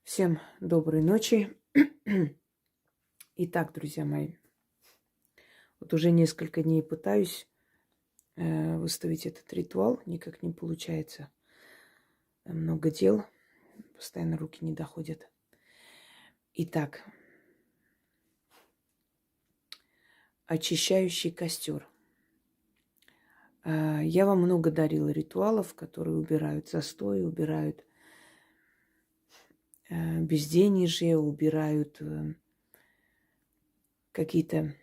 Всем доброй ночи. Итак, друзья мои, вот уже несколько дней пытаюсь выставить этот ритуал, никак не получается. Много дел, постоянно руки не доходят. Итак, очищающий костер. Я вам много дарила ритуалов, которые убирают застой, убирают безденежье, убирают какие-то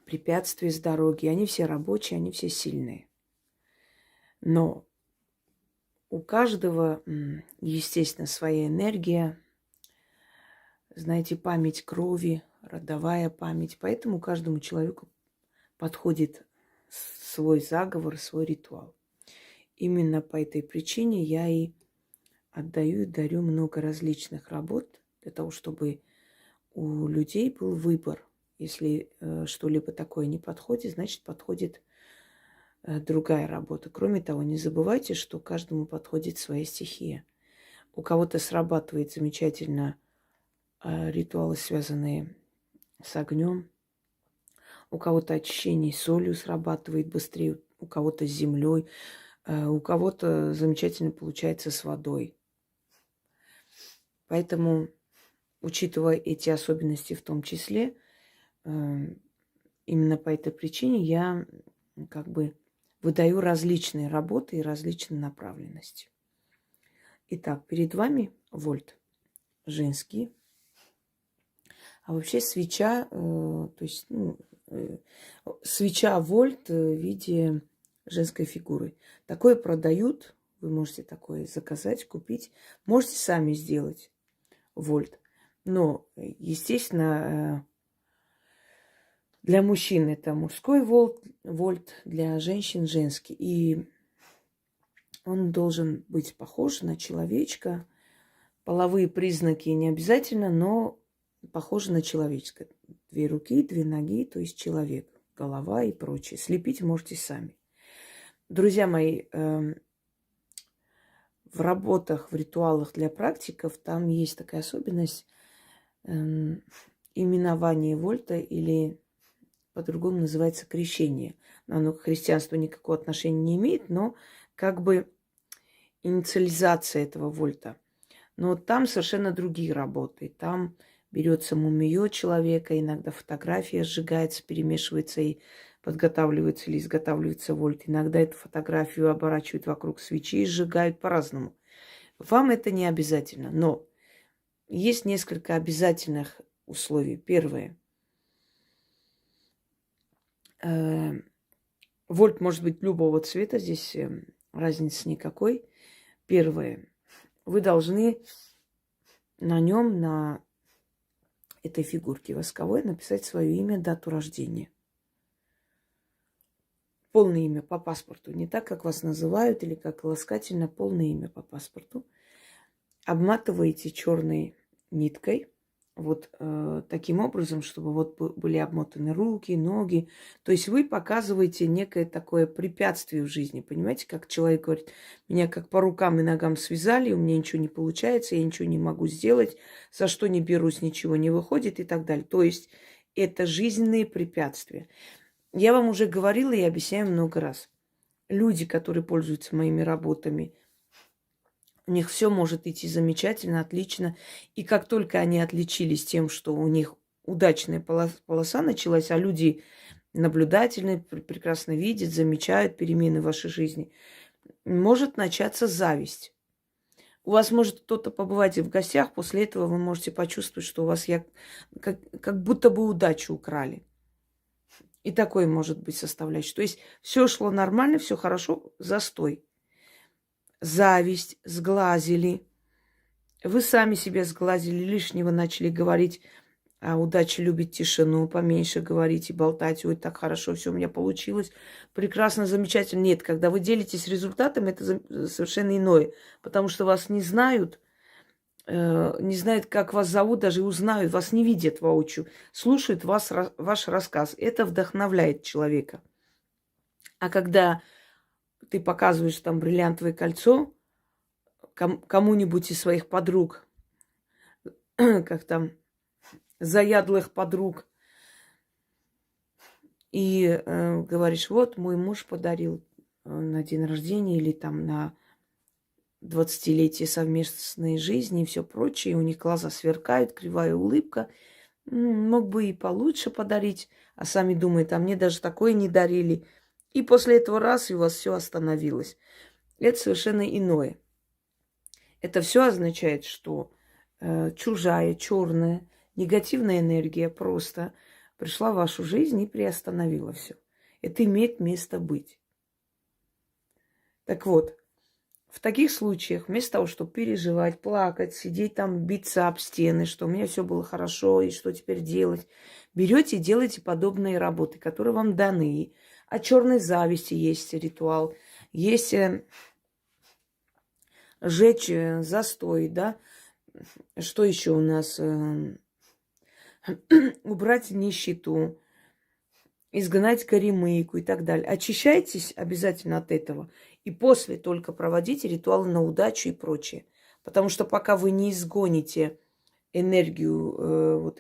препятствия с дороги. Они все рабочие, они все сильные. Но у каждого, естественно, своя энергия, знаете, память крови, родовая память. Поэтому каждому человеку подходит свой заговор, свой ритуал. Именно по этой причине я и отдаю и дарю много различных работ для того, чтобы у людей был выбор. Если что-либо такое не подходит, значит, подходит другая работа. Кроме того, не забывайте, что каждому подходит своя стихия. У кого-то срабатывает замечательно ритуалы, связанные с огнем. У кого-то очищение солью срабатывает быстрее, у кого-то с землей, у кого-то замечательно получается с водой. Поэтому, учитывая эти особенности в том числе, именно по этой причине я выдаю различные работы и различные направленности. Итак, перед вами вольт женский. А вообще свеча, свеча вольт в виде женской фигуры. Такое продают, вы можете такое заказать, купить. Можете сами сделать вольт. Но, естественно, для мужчин это мужской вольт, для женщин женский. И он должен быть похож на человечка. Половые признаки не обязательно, но похоже на человеческое. 2 руки, 2 ноги, то есть человек, голова и прочее. Слепить можете сами. Друзья мои, в работах, в ритуалах для практиков там есть такая особенность именование вольта или по-другому называется крещение. Оно к христианству никакого отношения не имеет, но как бы инициализация этого вольта. Но там совершенно другие работы. Там берется мумиё человека, иногда фотография сжигается, перемешивается и подготавливается или изготавливается вольт. Иногда эту фотографию оборачивают вокруг свечи и сжигают по-разному. Вам это не обязательно, но есть несколько обязательных условий. Первое. Вольт может быть любого цвета, здесь разницы никакой. Первое. Вы должны на нем, на этой фигурке восковой, написать свое имя, дату рождения. Полное имя по паспорту. Не так, как вас называют или как ласкательно, полное имя по паспорту. Обматываете черной ниткой. Вот таким образом, чтобы вот были обмотаны руки, ноги. То есть вы показываете некое такое препятствие в жизни. Понимаете, как человек говорит, меня как по рукам и ногам связали, у меня ничего не получается, я ничего не могу сделать, за что не берусь, ничего не выходит и так далее. То есть это жизненные препятствия. Я вам уже говорила и объясняю много раз. Люди, которые пользуются моими работами, у них все может идти замечательно, отлично. И как только они отличились тем, что у них удачная полоса началась, а люди наблюдательные, прекрасно видят, замечают перемены в вашей жизни, может начаться зависть. У вас может кто-то побывать в гостях, после этого вы можете почувствовать, что у вас как будто бы удачу украли. И такое может быть составляющей. То есть все шло нормально, все хорошо, застой. Зависть, сглазили. Вы сами себя сглазили, лишнего начали говорить, а удача любит тишину, поменьше говорить и болтать. Ой, так хорошо, все у меня получилось. Прекрасно, замечательно. Нет, когда вы делитесь результатом, это совершенно иное. Потому что вас не знают, как вас зовут, даже узнают, вас не видят воочию. Слушают ваш рассказ. Это вдохновляет человека. А когда ты показываешь там бриллиантовое кольцо кому-нибудь из своих подруг, как там, заядлых подруг. И говоришь, вот мой муж подарил на день рождения или там на 20-летие совместной жизни и все прочее. У них глаза сверкают, кривая улыбка. Мог бы и получше подарить, а сами думают, а мне даже такое не дарили. И после этого раз и у вас все остановилось. Это совершенно иное. Это все означает, что чужая, черная, негативная энергия просто пришла в вашу жизнь и приостановила все. Это имеет место быть. Так вот, в таких случаях, вместо того, чтобы переживать, плакать, сидеть там, биться об стены, что у меня все было хорошо, и что теперь делать, берете и делаете подобные работы, которые вам даны. О черной зависти есть ритуал, есть сжечь застой, да. Что еще у нас? Убрать нищету, изгнать горемыку и так далее. Очищайтесь обязательно от этого. И после только проводите ритуалы на удачу и прочее. Потому что пока вы не изгоните энергию,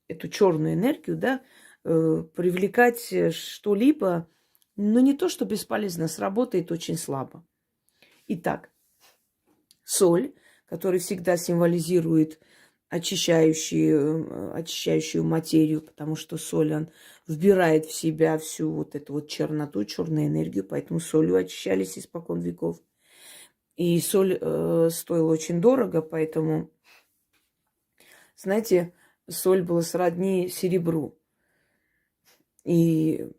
эту черную энергию, да, привлекать что-либо, но не то, что бесполезно, сработает очень слабо. Итак, соль, которая всегда символизирует очищающую материю, потому что соль, он вбирает в себя всю вот эту вот черноту, черную энергию, поэтому солью очищались испокон веков. И соль стоила очень дорого, поэтому, знаете, соль была сродни серебру. И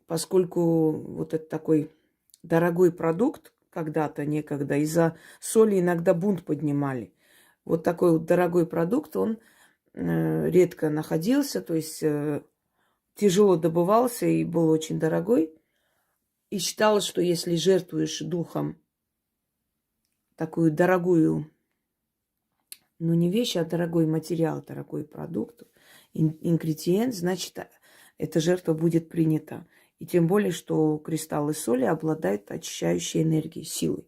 поскольку вот это такой дорогой продукт, когда-то, некогда, из-за соли иногда бунт поднимали. Вот такой вот дорогой продукт, он редко находился, то есть тяжело добывался и был очень дорогой. И считалось, что если жертвуешь духом такую дорогую, ну не вещь, а дорогой материал, дорогой продукт, ингредиент, значит, эта жертва будет принята. И тем более, что кристаллы соли обладают очищающей энергией, силой.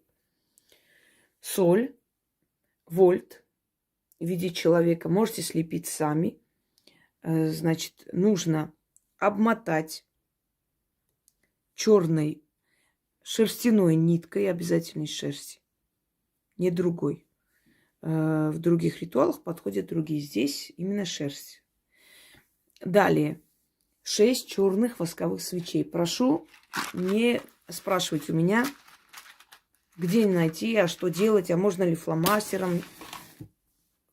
Соль, вольт в виде человека можете слепить сами. Значит, нужно обмотать черной шерстяной ниткой, обязательно из шерсти, не другой. В других ритуалах подходят другие. Здесь именно шерсть. Далее. 6 черных восковых свечей. Прошу не спрашивать у меня, где найти, а что делать, а можно ли фломастером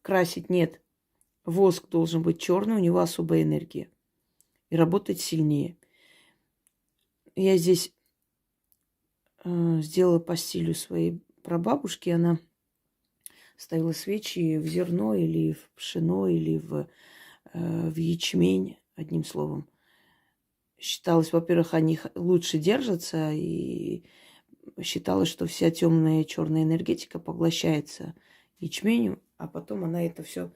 красить. Нет. Воск должен быть черный, у него особая энергия. И работать сильнее. Я здесь сделала по стилю своей прабабушки. Она ставила свечи в зерно или в пшено, или в ячмень, одним словом. Считалось, во-первых, они лучше держатся, и считалось, что вся темная черная энергетика поглощается ячменью, а потом она это все,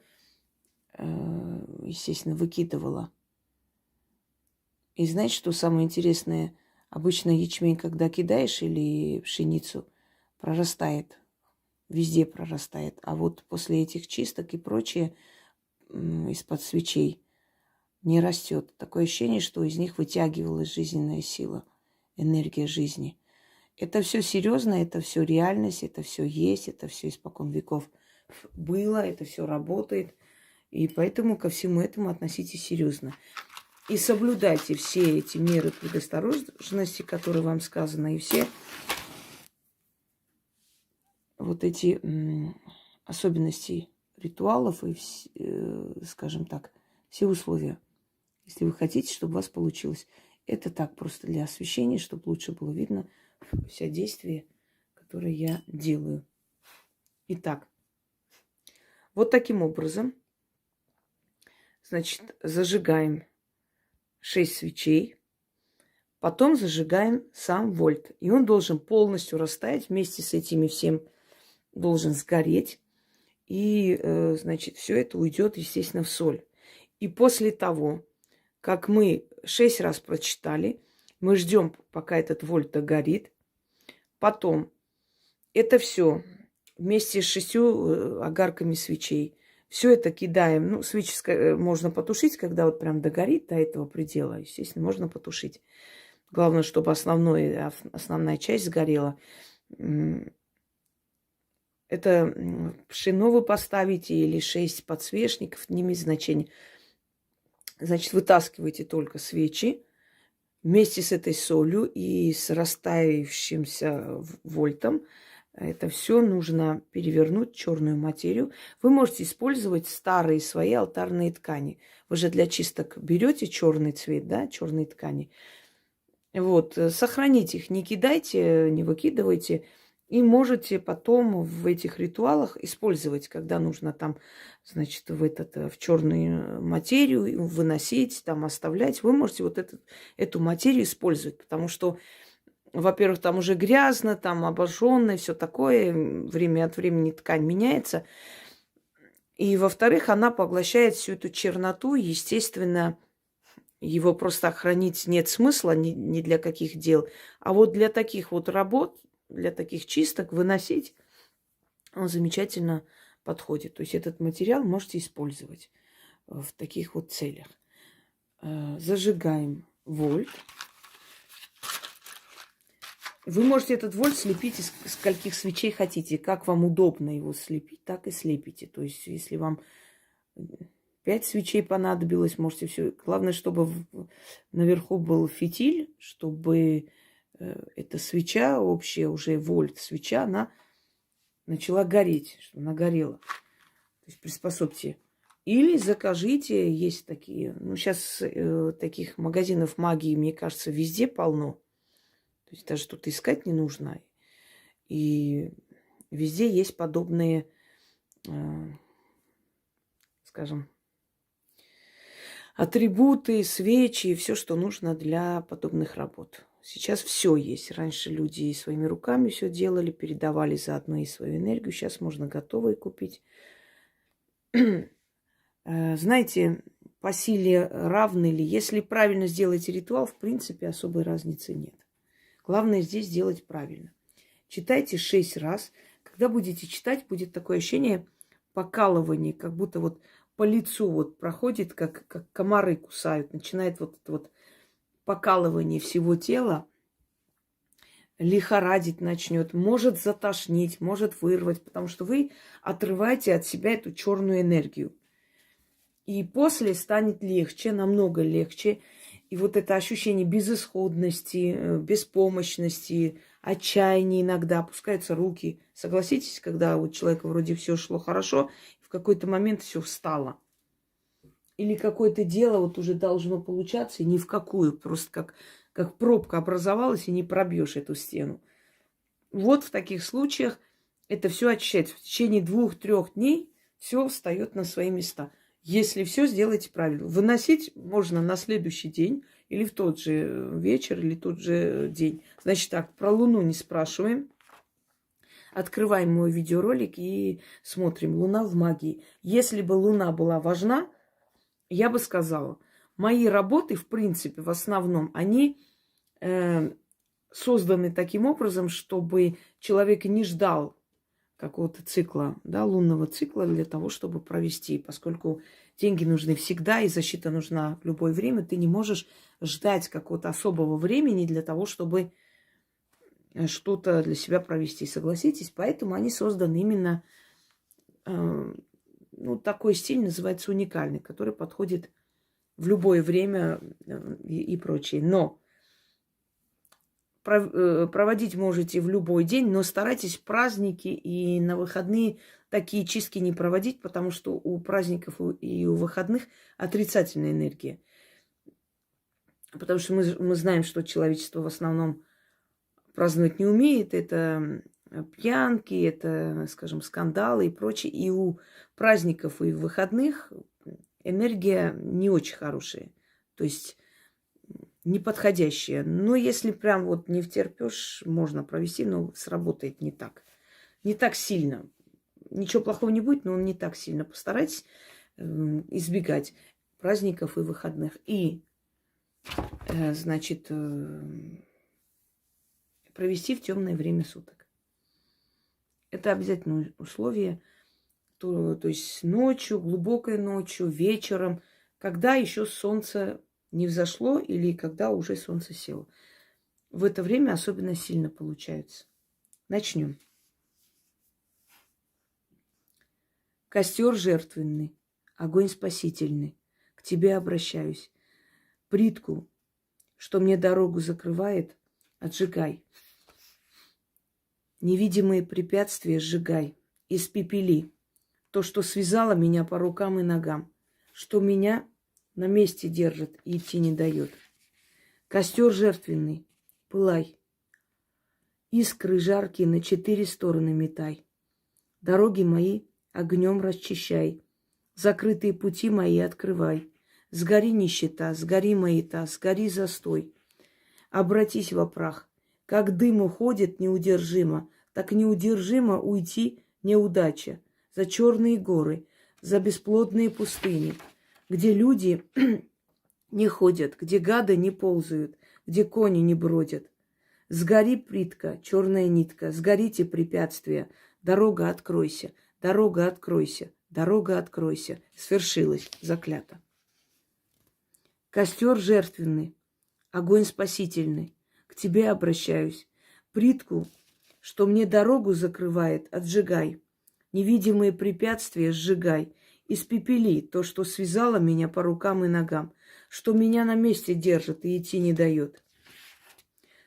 естественно, выкидывала. И знаете, что самое интересное? Обычно ячмень, когда кидаешь, или пшеницу, прорастает. Везде прорастает. А вот после этих чисток и прочее из-под свечей не растет. Такое ощущение, что из них вытягивалась жизненная сила, энергия жизни. Это все серьезно, это все реальность, это все есть, это все испокон веков было, это все работает. И поэтому ко всему этому относитесь серьезно. И соблюдайте все эти меры предосторожности, которые вам сказаны, и все вот эти особенности ритуалов и, скажем так, все условия, если вы хотите, чтобы у вас получилось. Это так просто для освещения, чтобы лучше было видно все действия, которые я делаю. Итак, вот таким образом, значит, зажигаем 6 свечей, потом зажигаем сам вольт. И он должен полностью растаять, вместе с этими всем должен сгореть. И, значит, все это уйдет, естественно, в соль. И после того, как мы 6 раз прочитали, мы ждем, пока этот вольт догорит. Потом это все вместе с 6 огарками свечей Все это кидаем. Ну, свечи можно потушить, когда вот прям догорит до этого предела. Естественно, можно потушить. Главное, чтобы основная часть сгорела. Это пшено вы поставите или 6 подсвечников, не имеет значения. Значит, вытаскивайте только свечи вместе с этой солью и с растаявшимся вольтом. Это все нужно перевернуть, черную материю. Вы можете использовать старые свои алтарные ткани. Вы же для чисток берете черный цвет, да, черные ткани. Вот, сохраните их, не кидайте, не выкидывайте. И можете потом в этих ритуалах использовать, когда нужно там, значит, в черную материю выносить, там оставлять. Вы можете вот эту материю использовать, потому что, во-первых, там уже грязно, там обожжённое, все такое. Время от времени ткань меняется. И, во-вторых, она поглощает всю эту черноту. Естественно, его просто хранить нет смысла ни для каких дел. А вот для таких вот работ, для таких чисток выносить, он замечательно подходит. То есть этот материал можете использовать в таких вот целях. Зажигаем вольт. Вы можете этот вольт слепить из скольких свечей хотите. Как вам удобно его слепить, так и слепите. То есть если вам 5 свечей понадобилось, можете все. Главное, чтобы наверху был фитиль, чтобы эта свеча, общая уже вольт свеча, она начала гореть, чтобы она горела. То есть приспособьте. Или закажите, есть такие, ну сейчас таких магазинов магии, мне кажется, везде полно. То есть даже тут искать не нужно. И везде есть подобные, скажем, атрибуты, свечи, все, что нужно для подобных работ. Сейчас все есть. Раньше люди своими руками все делали, передавали заодно и свою энергию. Сейчас можно готовые купить. Знаете, по силе равны ли? Если правильно сделаете ритуал, в принципе, особой разницы нет. Главное здесь сделать правильно. Читайте 6 раз. Когда будете читать, будет такое ощущение покалывания, как будто вот по лицу вот проходит, как комары кусают. Начинает вот это вот покалывание всего тела, лихорадить начнет, может затошнить, может вырвать, потому что вы отрываете от себя эту черную энергию. И после станет легче, намного легче. И вот это ощущение безысходности, беспомощности, отчаяния иногда, опускаются руки. Согласитесь, когда у человека вроде все шло хорошо, в какой-то момент все встало. Или какое-то дело вот уже должно получаться, и ни в какую, просто как пробка образовалась, и не пробьешь эту стену. Вот в таких случаях это все очищается. В течение 2-3 дней все встает на свои места. Если все сделаете правильно. Выносить можно на следующий день, или в тот же вечер, или тот же день. Значит так, про Луну не спрашиваем. Открываем мой видеоролик и смотрим. Луна в магии. Если бы Луна была важна, я бы сказала, мои работы, в принципе, в основном, они созданы таким образом, чтобы человек не ждал какого-то цикла, да, лунного цикла для того, чтобы провести. Поскольку деньги нужны всегда, и защита нужна в любое время, ты не можешь ждать какого-то особого времени для того, чтобы что-то для себя провести. Согласитесь? Поэтому они созданы именно... Ну, такой стиль называется уникальный, который подходит в любое время и прочее. Но проводить можете в любой день, но старайтесь в праздники и на выходные такие чистки не проводить, потому что у праздников и у выходных отрицательная энергия. Потому что мы знаем, что человечество в основном праздновать не умеет. Это пьянки, это, скажем, скандалы и прочее. И у праздников и выходных энергия не очень хорошая. То есть неподходящая. Но если прям вот не втерпёшь, можно провести, но сработает не так. Не так сильно. Ничего плохого не будет, но он не так сильно. Постарайтесь избегать праздников и выходных. И, значит, провести в темное время суток. Это обязательное условие. то есть ночью, глубокой ночью, вечером, когда еще солнце не взошло или когда уже солнце село. В это время особенно сильно получается. Начнем. Костер жертвенный, огонь спасительный, к тебе обращаюсь. Плитку, что мне дорогу закрывает, отжигай. Невидимые препятствия сжигай, испепели. То, что связало меня по рукам и ногам, что меня на месте держит и идти не дает. Костер жертвенный, пылай. Искры жаркие на 4 стороны метай. Дороги мои огнем расчищай. Закрытые пути мои открывай. Сгори нищета, сгори маята, сгори застой. Обратись во прах. Как дым уходит неудержимо, так неудержимо уйти неудача. За черные горы, за бесплодные пустыни, где люди не ходят, где гады не ползают, где кони не бродят. Сгори плитка, черная нитка, сгорите препятствия, дорога откройся, дорога откройся, дорога откройся. Свершилось, заклято. Костер жертвенный, огонь спасительный, к тебе обращаюсь. Плитку, что мне дорогу закрывает, отжигай. Невидимые препятствия сжигай. Испепели то, что связало меня по рукам и ногам, что меня на месте держит и идти не дает.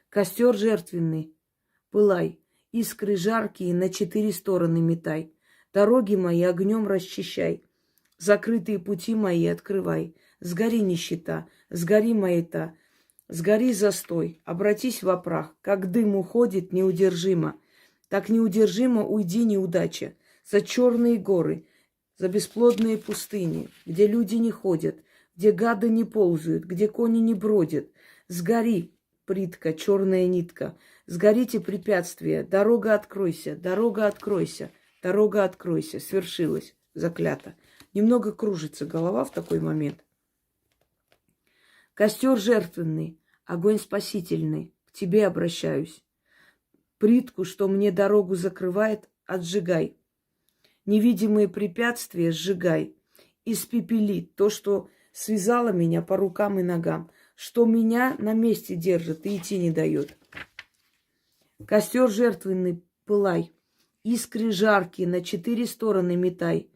Костер жертвенный, пылай, искры жаркие на 4 стороны метай. Дороги мои огнем расчищай, закрытые пути мои открывай. Сгори нищета, сгори маята, сгори застой, обратись во прах. Как дым уходит неудержимо, так неудержимо уйди неудача. За черные горы, за бесплодные пустыни, где люди не ходят, где гады не ползают, где кони не бродят. Сгори, плитка, черная нитка, сгорите препятствия, дорога откройся, дорога откройся, дорога откройся. Свершилось, заклято. Немного кружится голова в такой момент. Костер жертвенный, огонь спасительный, к тебе обращаюсь. Плитку, что мне дорогу закрывает, отжигай. Невидимые препятствия сжигай. Испепели то, что связало меня по рукам и ногам, что меня на месте держит и идти не дает. Костер жертвенный, пылай. Искры жаркие на 4 стороны метай.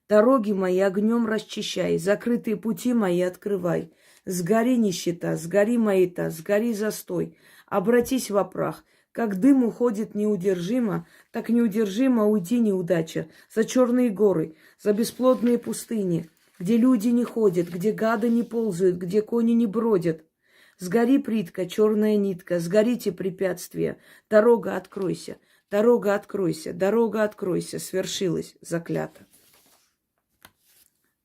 Дороги мои огнем расчищай, закрытые пути мои открывай. Сгори нищета, сгори маята, сгори застой. Обратись во прах. Как дым уходит неудержимо, так неудержимо уйди неудача. За черные горы, за бесплодные пустыни, где люди не ходят, где гады не ползают, где кони не бродят. Сгори плитка, черная нитка, сгорите препятствия. Дорога откройся, дорога откройся, дорога откройся. Свершилось, заклято.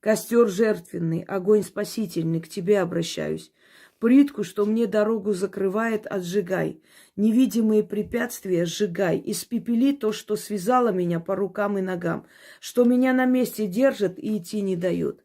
Костер жертвенный, огонь спасительный, к тебе обращаюсь. Плитку, что мне дорогу закрывает, отжигай. Невидимые препятствия сжигай. Испепели то, что связало меня по рукам и ногам, что меня на месте держит и идти не дает.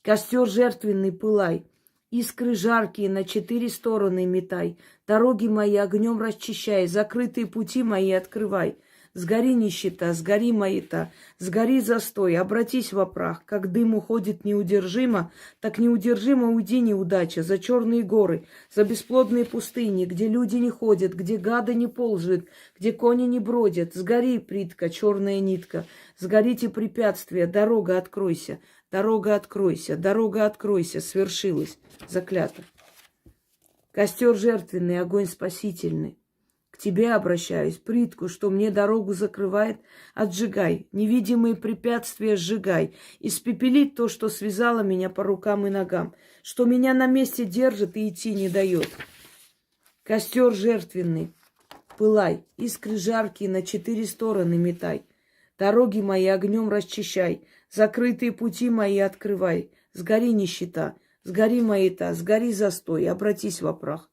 Костер жертвенный, пылай. Искры жаркие на 4 стороны метай. Дороги мои огнем расчищай, закрытые пути мои открывай. Сгори нищета, сгори маята, сгори застой, обратись во прах. Как дым уходит неудержимо, так неудержимо уйди неудача. За черные горы, за бесплодные пустыни, где люди не ходят, где гады не ползают, где кони не бродят. Сгори, плитка, черная нитка, сгорите препятствия, дорога откройся, дорога откройся, дорога откройся. Свершилось, заклято. Костер жертвенный, огонь спасительный. К тебе обращаюсь. Плитку, что мне дорогу закрывает, отжигай. Невидимые препятствия сжигай. Испепели то, что связало меня по рукам и ногам, что меня на месте держит и идти не дает. Костер жертвенный, пылай. Искры жаркие на 4 стороны метай. Дороги мои огнем расчищай. Закрытые пути мои открывай. Сгори нищета, сгори маята, сгори застой, обратись во прах.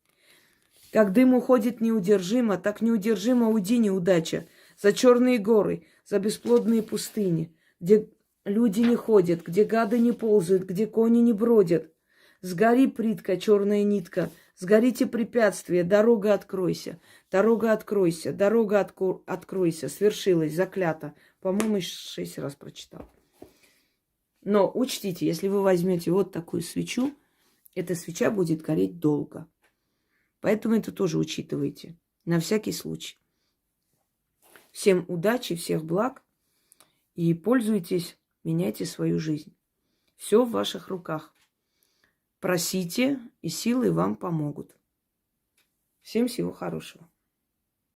Как дым уходит неудержимо, так неудержимо уйди неудача. За черные горы, за бесплодные пустыни, где люди не ходят, где гады не ползают, где кони не бродят. Сгори, плитка, черная нитка, сгорите препятствия, дорога откройся, дорога откройся, дорога откройся. Свершилось, заклято. по-моему, 6 раз прочитала. Но учтите, если вы возьмете вот такую свечу, эта свеча будет гореть долго. Поэтому это тоже учитывайте. На всякий случай. Всем удачи, всех благ. И пользуйтесь, меняйте свою жизнь. Все в ваших руках. Просите, и силы вам помогут. Всем всего хорошего.